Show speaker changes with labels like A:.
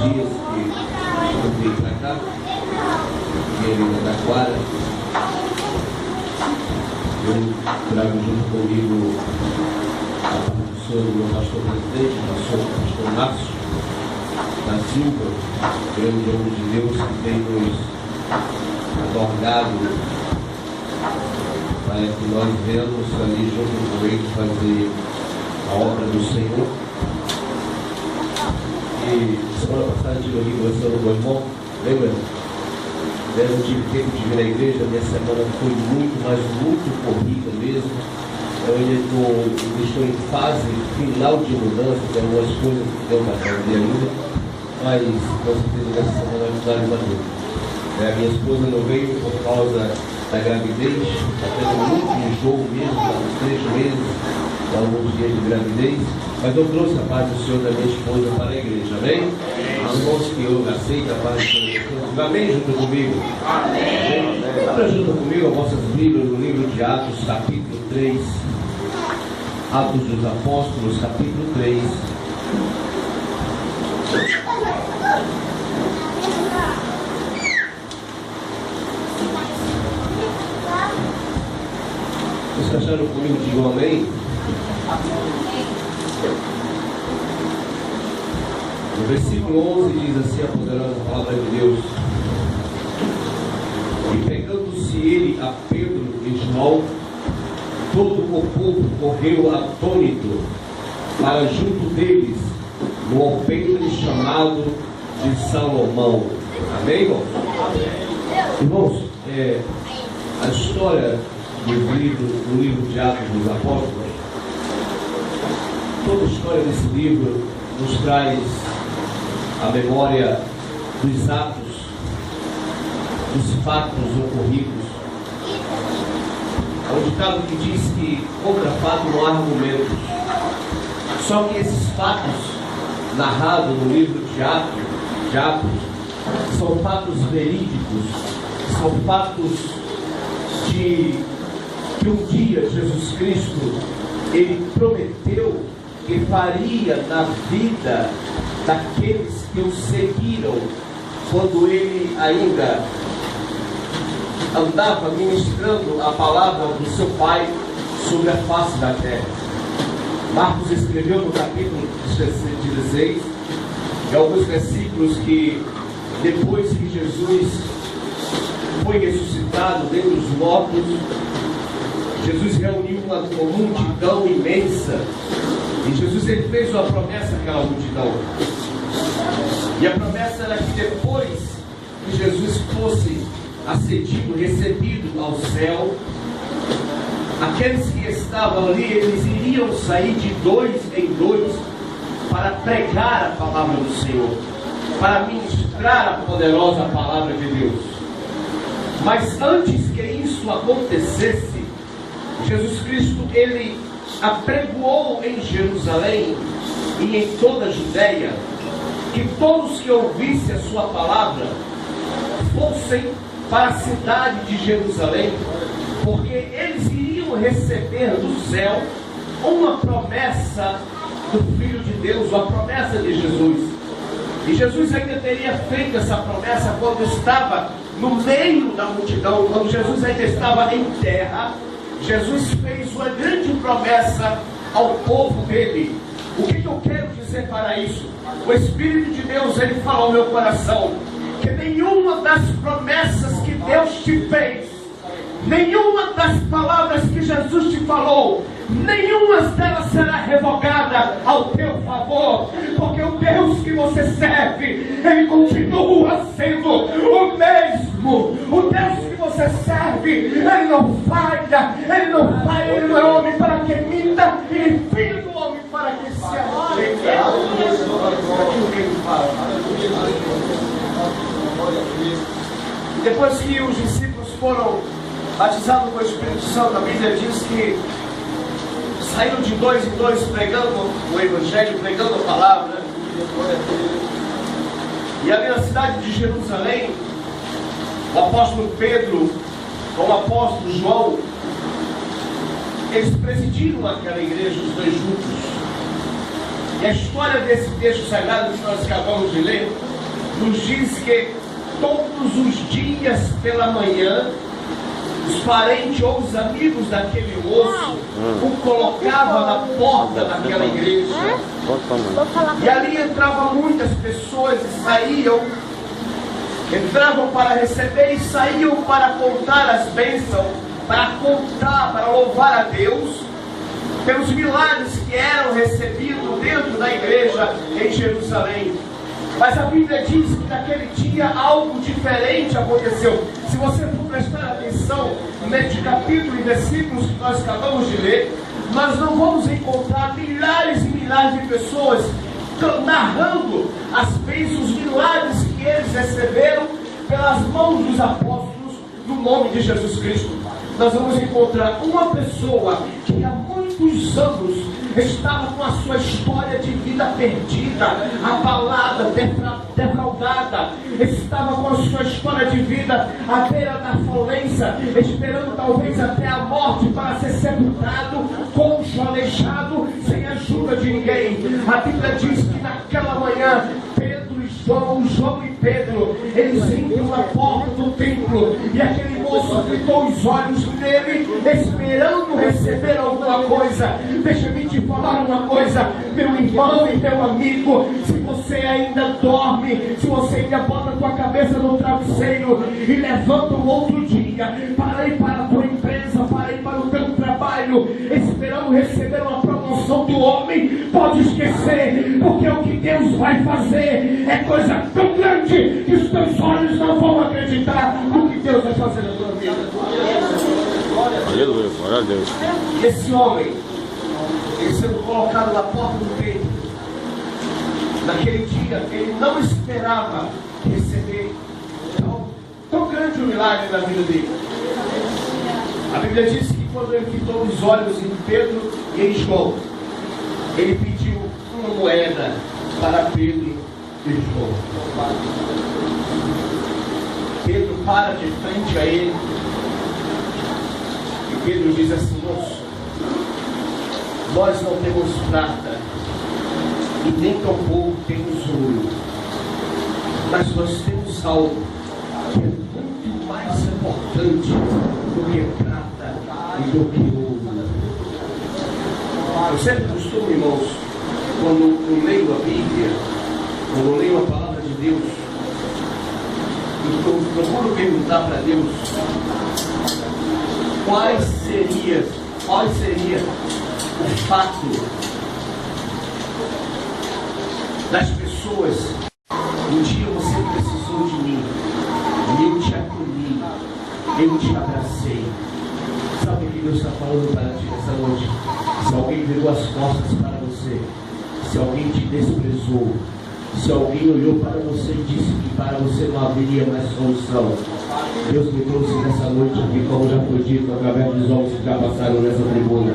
A: dias que eu vim para cá, vim da Taquara. Eu trago junto comigo a participação do meu pastor presidente, pastor Márcio da Silva, grande homem de Deus que tem nos adornado para que nós venhamos ali junto com ele fazer a obra do Senhor. E semana passada eu tive aqui conversando com o irmão, lembra? Eu não tive tempo de vir à igreja, minha semana foi muito corrida mesmo. Eu ainda estou em fase final de mudança, tem algumas coisas que deu para fazer ainda, mas com certeza nessa semana vai mudar uma coisa. A minha esposa não veio por causa da gravidez, está tendo muito enjoo mesmo, há uns 3 meses, alguns dias de gravidez, mas eu trouxe a paz do Senhor da minha esposa para a igreja, amém? Os irmãos que eu aceito a paz do Senhor, amém? Junto comigo? Amém? Abra junto comigo as vossas Bíblias no livro de Atos, capítulo 3. Atos dos Apóstolos, capítulo 3. Vocês acharam comigo? Digam amém. No versículo 11 diz assim a poderosa palavra de Deus: e pegando-se ele a Pedro e João, todo o povo correu atônito para junto deles, no alpendre chamado de Salomão. Amém, irmãos? Irmãos, a história do livro de Atos dos Apóstolos, toda a história desse livro nos traz a memória dos atos, dos fatos ocorridos. Há um ditado que diz que contra fato não há argumentos. Só que esses fatos narrados no livro de Atos são fatos verídicos, são fatos de que um dia Jesus Cristo ele prometeu que faria na vida daqueles que o seguiram quando ele ainda andava ministrando a palavra do seu Pai sobre a face da terra. Marcos escreveu no capítulo 16 de alguns versículos que depois que Jesus foi ressuscitado dentre os mortos, Jesus reuniu uma multidão imensa e Jesus ele fez uma promessa àquela multidão. E a promessa era que depois que Jesus fosse ascendido, recebido ao céu, aqueles que estavam ali, eles iriam sair de 2 em 2 para pregar a palavra do Senhor, para ministrar a poderosa palavra de Deus. Mas antes que isso acontecesse, Jesus Cristo ele apregoou em Jerusalém e em toda a Judéia que todos que ouvissem a sua palavra fossem para a cidade de Jerusalém, porque eles iriam receber do céu uma promessa do Filho de Deus, uma promessa de Jesus. E Jesus ainda teria feito essa promessa quando estava no meio da multidão, quando Jesus ainda estava em terra. Jesus fez uma grande promessa ao povo dele. O que eu quero dizer para isso? O Espírito de Deus ele falou ao meu coração que nenhuma das promessas que Deus te fez, nenhuma das palavras que Jesus te falou, nenhuma delas será revogada ao teu favor, porque o Deus que você serve, ele continua sendo o mesmo. O Deus que você serve, ele não falha, ele não é homem para que minta, e filho do homem para que se arrependa. Depois que os discípulos foram batizados com o Espírito Santo, a Bíblia diz que saíram de 2 em 2 pregando o Evangelho, pregando a palavra. E ali na cidade de Jerusalém, o apóstolo Pedro com o apóstolo João, eles presidiram aquela igreja, os dois juntos. E a história desse texto sagrado que nós acabamos de ler nos diz que todos os dias pela manhã, os parentes ou os amigos daquele moço o colocavam na porta daquela igreja. E ali entravam muitas pessoas e saíam. Entravam para receber e saíam para contar as bênçãos, para contar, para louvar a Deus pelos milagres que eram recebidos dentro da igreja em Jerusalém. Mas a Bíblia diz que naquele dia algo diferente aconteceu. Se você for prestar atenção neste capítulo e versículos que nós acabamos de ler, nós não vamos encontrar milhares e milhares de pessoas narrando as bênçãos, os milagres que eles receberam pelas mãos dos apóstolos no nome de Jesus Cristo. Nós vamos encontrar uma pessoa que há muitos anos estava com a sua história de vida perdida, abalada, defraudada, estava com a sua história de vida à beira da falência, esperando talvez até a morte para ser sepultado, coxo, aleijado, sem ajuda de ninguém. A Bíblia diz que naquela manhã João e Pedro, eles entram na porta do templo e aquele moço fitou os olhos nele, esperando receber alguma coisa. Deixa-me te falar uma coisa, meu irmão e meu amigo, se você ainda dorme, se você ainda bota a tua cabeça no travesseiro e levanta um outro dia para ir para a tua empresa, para ir para o teu trabalho, esperando receber uma promoção do homem, pode esquecer, porque o que Deus vai fazer é coisa tão grande que os teus olhos não vão acreditar no que Deus vai fazer na tua vida.
B: Aleluia, glória a Deus.
A: E esse homem, ele sendo colocado na porta do templo, naquele dia, ele não esperava receber tão grande um milagre na vida dele. A Bíblia diz que quando ele fitou os olhos em Pedro e em João, ele pediu uma moeda para Pedro e João. Pedro para de frente a ele e Pedro diz assim: moço, nós não temos prata e nem tampouco temos ouro, mas nós temos algo que é muito mais importante do que prata e do que ouro. Eu sempre costumo, irmãos, quando eu leio a Bíblia, quando eu leio a palavra de Deus, eu procuro perguntar para Deus qual seria o fato das pessoas. Um dia você precisou de mim e eu te acolhi, eu te abracei. Sabe o que Deus está falando para ti nessa noite? Se alguém virou as costas para você, se alguém te desprezou, se alguém olhou para você e disse que para você não haveria mais solução, Deus me trouxe nessa noite aqui, como já foi dito através dos homens que já passaram nessa tribuna,